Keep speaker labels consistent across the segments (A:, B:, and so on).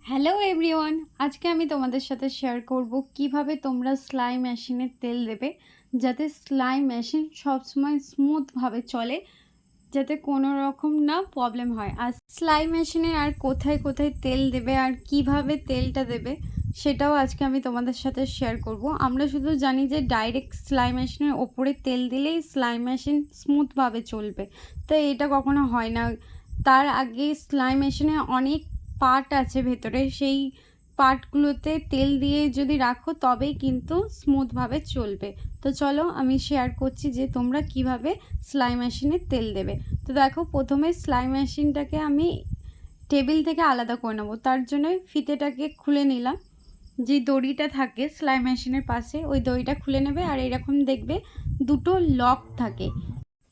A: Hello everyone, আজকে আমি তোমাদের সাথে শেয়ার করব কিভাবে তোমরা সেলাই মেশিনে তেল দেবে যাতে সেলাই মেশিন সবসময় স্মুথভাবে চলে, যাতে কোনো রকম না প্রবলেম হয়। আর সেলাই মেশিনে আর কোথায় কোথায় তেল দেবে আর কিভাবে তেলটা দেবে সেটাও আজকে আমি তোমাদের সাথে শেয়ার করব। আমরা শুধু জানি যে ডাইরেক্ট সেলাই মেশিনের ওপরে তেল দিলেই সেলাই মেশিন স্মুথভাবে চলবে, তো এটা কখনো হয় না। তার আগে সেলাই মেশিনে অনেক পার্ট আছে ভেতরে, সেই পার্টগুলোতে তেল দিয়ে যদি রাখো তবেই কিন্তু স্মুথভাবে চলবে। তো চলো আমি শেয়ার করছি যে তোমরা কিভাবে সেলাই মেশিনে তেল দেবে। তো দেখো, প্রথমে সেলাই মেশিনটাকে আমি টেবিল থেকে আলাদা করে নেবো। তার জন্য ফিতেটাকে খুলে নিলাম, যে দড়িটা থাকে সেলাই মেশিনের পাশে ওই দড়িটা খুলে নেবে। আর এরকম দেখবে দুটো লক থাকে,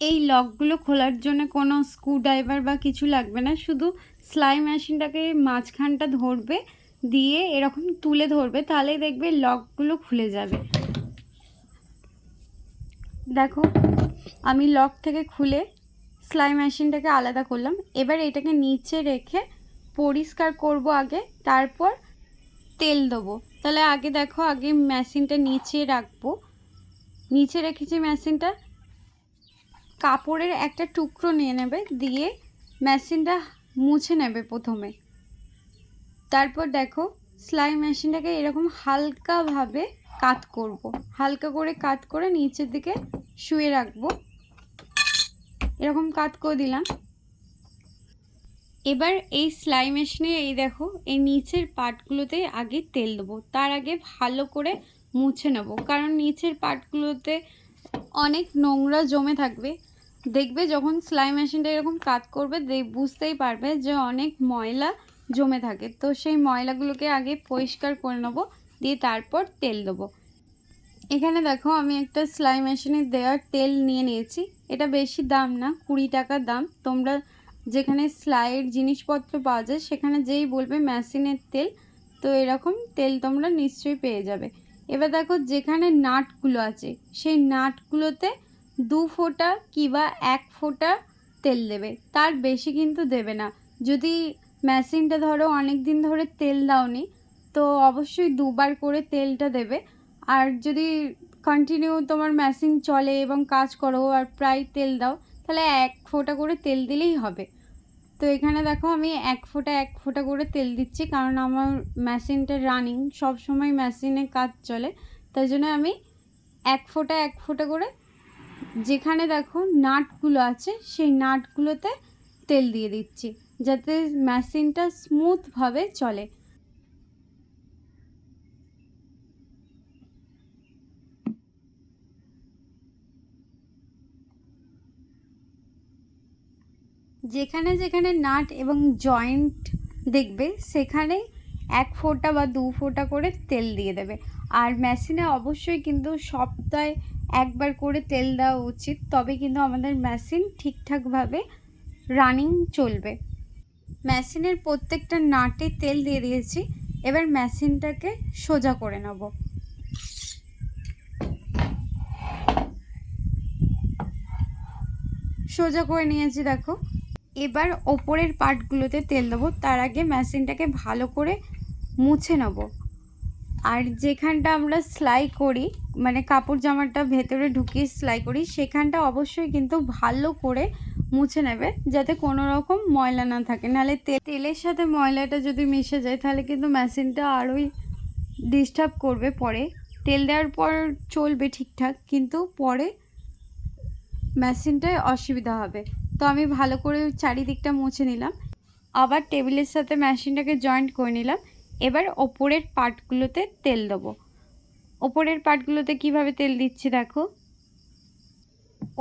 A: এই লকগুলো খোলার জন্য কোনো স্ক্রুড্রাইভার বা কিছু লাগবে না, শুধু সেলাই মেশিনটাকে মাঝখানটা ধরবে, দিয়ে এরকম তুলে ধরবে, তাহলেই দেখবে লকগুলো খুলে যাবে। দেখো, আমি লক থেকে খুলে সেলাই মেশিনটাকে আলাদা করলাম। এবার এটাকে নিচে রেখে পরিষ্কার করব আগে, তারপর তেল দেবো। তাহলে আগে দেখো, আগে মেশিনটা নিচে রাখবো। নিচে রেখেছি মেশিনটা, কাপড়ের একটা টুকরো নিয়ে নেবে, দিয়ে মেশিনটা মুছে নেবে প্রথমে। তারপর দেখো, সেলাই মেশিনটাকে এরকম হালকাভাবে কাত করব, হালকা করে কাত করে নিচের দিকে শুয়ে রাখবো। এরকম কাত করে দিলাম। এবার এই সেলাই মেশিনে এই দেখো, এই নিচের পার্টগুলোতে আগে তেল দেবো। তার আগে ভালো করে মুছে নেব, কারণ নিচের পার্টগুলোতে অনেক নোংরা জমে থাকবে। দেখবে যখন সেলাই মেশিনটা এরকম কাত করবে বুঝতেই পারবে যে অনেক ময়লা জমে থাকে। তো সেই ময়লাগুলোকে আগে পরিষ্কার করে নেবো, দিয়ে তারপর তেল দেবো। এখানে দেখো, আমি একটা সেলাই মেশিনে দেওয়ার তেল নিয়ে নিয়েছি। এটা বেশি দাম না, 20 টাকা দাম। তোমরা যেখানে সেলাইয়ের জিনিসপত্র পাওয়া যায় সেখানে যেই বলবে মেশিনের তেল, তো এরকম তেল তোমরা নিশ্চয়ই পেয়ে যাবে। এবার দেখো, যেখানে নাটগুলো আছে সেই নাটগুলোতে 2 ফোঁটা কিংবা 1 ফোঁটা তেল দেবে, তার বেশি কিন্তু দেবে না। যদি মেশিনটা ধরো অনেক দিন ধরে তেল দাওনি, তো অবশ্যই 2বার করে তেলটা দেবে। আর যদি কন্টিনিউ তোমার মেশিন চলে এবং কাজ করো আর প্রায় তেল দাও, তাহলে 1 ফোঁটা করে তেল দিলেই হবে। তো এখানে দেখো, আমি 1 ফোঁটা 1 ফোঁটা করে তেল দিচ্ছি, কারণ আমার মেশিনটা রানিং, সব সময় মেশিনে কাজ চলে। তাই জন্য আমি 1 ফোঁটা 1 ফোঁটা করে যেখানে দেখো নাটগুলো আছে সেই নাটগুলোতে তেল দিয়ে দিচ্ছি, যাতে মেশিনটা স্মুথভাবে চলে। যেখানে যেখানে নাট এবং জয়েন্ট দেখবে সেখানে 1 ফোঁটা বা 2 ফোঁটা করে তেল দিয়ে দেবে। আর মেশিনে অবশ্যই কিন্তু সপ্তাহে 1বার করে তেল দেওয়া উচিত, তবে কিন্তু আমাদের মেশিন ঠিকঠাকভাবে রানিং চলবে। মেশিনের প্রত্যেকটা নাটে তেল দিয়ে দিয়েছি। এবার মেশিনটাকে সোজা করে নেব। সোজা করে নিয়েছি দেখো। এবার ওপরের পার্টগুলোতে তেল দেবো, তার আগে মেশিনটাকে ভালো করে মুছে নেব। আর যেখানটা আমরা সেলাই করি, মানে কাপড় জামাটা ভেতরে ঢুকিয়ে সেলাই করি, সেখানটা অবশ্যই কিন্তু ভালো করে মুছে নেবে, যাতে কোনো রকম ময়লা না থাকে। নাহলে তেলের সাথে ময়লাটা যদি মিশে যায় তাহলে কিন্তু মেশিনটা আরোই ডিস্টার্ব করবে। পরে তেল দেওয়ার পর চলবে ঠিকঠাক, কিন্তু পরে মেশিনটায় অসুবিধা হবে। তো আমি ভালো করে চারিদিকটা মুছে নিলাম, আবার টেবিলের সাথে মেশিনটাকে জয়েন্ট করে নিলাম। এবার ওপরের পার্টগুলোতে তেল দেবো। ওপরের পার্টগুলোতে কিভাবে তেল দিচ্ছি দেখো,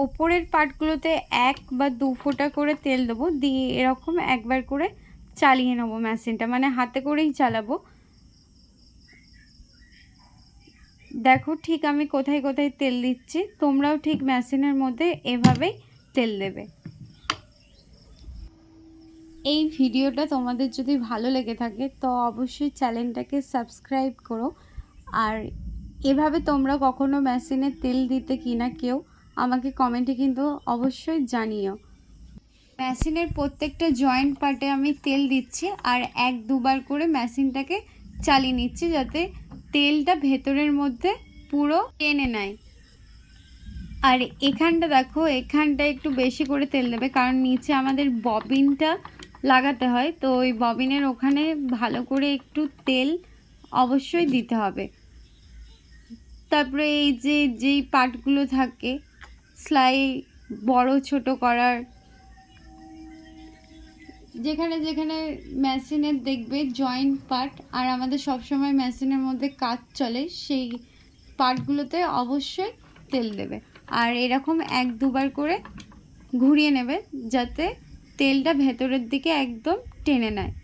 A: ওপরের পার্টগুলোতে 1 বা 2 ফোঁটা করে তেল দেবো, দিয়ে এরকম 1বার করে চালিয়ে নেবো মেশিনটা, মানে হাতে করেই চালাবো। দেখো ঠিক আমি কোথায় কোথায় তেল দিচ্ছি, তোমরাও ঠিক মেশিনের মধ্যে এভাবেই তেল দেবে। এই ভিডিওটা তোমাদের যদি ভালো লেগে থাকে তো অবশ্যই চ্যানেলটাকে সাবস্ক্রাইব করো। আর এভাবে তোমরা কখনো মেশিনে তেল দিতে কিনা কেউ আমাকে কমেন্টে কিন্তু অবশ্যই জানিও। মেশিনের প্রত্যেকটা জয়েন্ট পার্টে আমি তেল দিচ্ছি আর 1-2 বার করে মেশিনটাকে চালিয়ে নিচ্ছি, যাতে তেলটা ভেতরের মধ্যে পুরো টেনে নেয়। আর এখানটা দেখো, এখানটা একটু বেশি করে তেল দেবে, কারণ নিচে আমাদের ববিনটা লাগাতে হয়, তো ওই ববিনের ওখানে ভালো করে একটু তেল অবশ্যই দিতে হবে। তারপরে এই যেই পার্টগুলো থাকে সেলাই বড় ছোট করার, যেখানে যেখানে মেশিনের দেখবে জয়েন্ট পার্ট আর আমাদের সবসময় মেশিনের মধ্যে কাজ চলে, সেই পার্টগুলোতে অবশ্যই তেল দেবে। আর এরকম 1-2 বার করে ঘুরিয়ে নেবে, যাতে তেলটা ভেতরের দিকে একদম টেনে নেয়।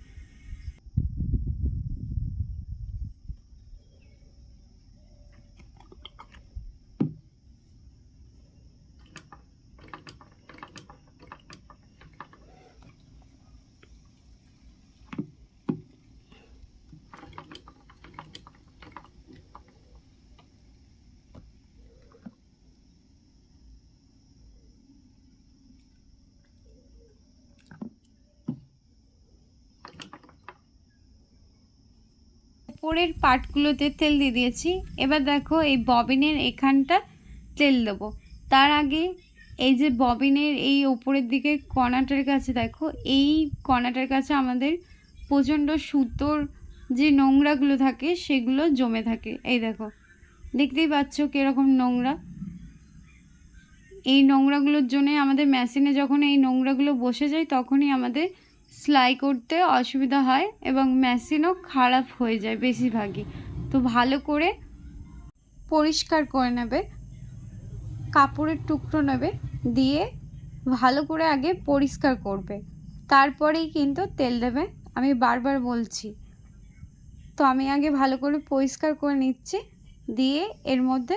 A: উপরের পার্টগুলোতে তেল দিয়ে দিয়েছি। এবার দেখো এই ববিনের এখানটা তেল দেবো। তার আগে এই যে ববিনের এই উপরের দিকে কর্নারটার কাছে দেখো, এই কর্নারটার কাছে আমাদের প্রচণ্ড সুতোর যে নোংরাগুলো থাকে সেগুলো জমে থাকে। এই দেখো, দেখতেই পাচ্ছ কীরকম নোংরা। এই নোংরাগুলোর জন্যে আমাদের মেশিনে যখন এই নোংরাগুলো বসে যায় তখনই আমাদের সেলাই করতে অসুবিধা হয় এবং মেশিনও খারাপ হয়ে যায় বেশিরভাগই। তো ভালো করে পরিষ্কার করে নেবে, কাপড়ের টুকরো নেবে, দিয়ে ভালো করে আগে পরিষ্কার করবে, তারপরেই কিন্তু তেল দেবে। আমি বারবার বলছি, তো আমি আগে ভালো করে পরিষ্কার করে নিচ্ছি, দিয়ে এর মধ্যে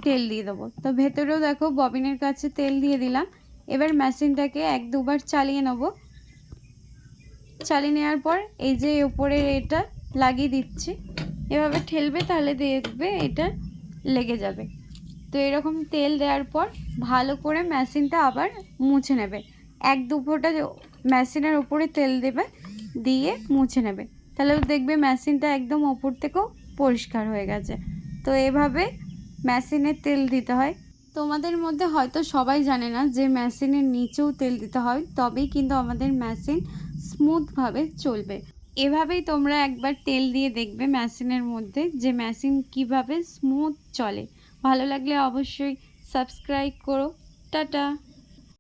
A: তেল দিয়ে দেবো। তো ভেতরেও দেখো ববিনের কাছে তেল দিয়ে দিলাম। এবার মেশিনটাকে 1-2 বার চালিয়ে নেব। চালিয়ে নেওয়ার পর এই যে উপরের এটা লাগিয়ে দিচ্ছি, এভাবে ঠেলবে, তাহলে দেখবে এটা লেগে যাবে। তো এরকম তেল দেওয়ার পর ভালো করে মেশিনটা আবার মুছে নেবে। 1-2 ফোঁটা মেশিনের উপরে তেল দেবে, দিয়ে মুছে নেবে, তাহলে দেখবে মেশিনটা একদম ওপর থেকেও পরিষ্কার হয়ে গেছে। তো এভাবে মেশিনে তেল দিতে হয়। তোমাদের মধ্যে হয়তো সবাই জানে না যে মেশিনের নিচেও তেল দিতে হয়, তবেই কিন্তু আমাদের মেশিন স্মুথভাবে চলবে। এভাবেই তোমরা একবার তেল দিয়ে দেখবে মেশিনের মধ্যে, যে মেশিন কিভাবে স্মুথ চলে। ভালো লাগলে অবশ্যই সাবস্ক্রাইব করো। টাটা।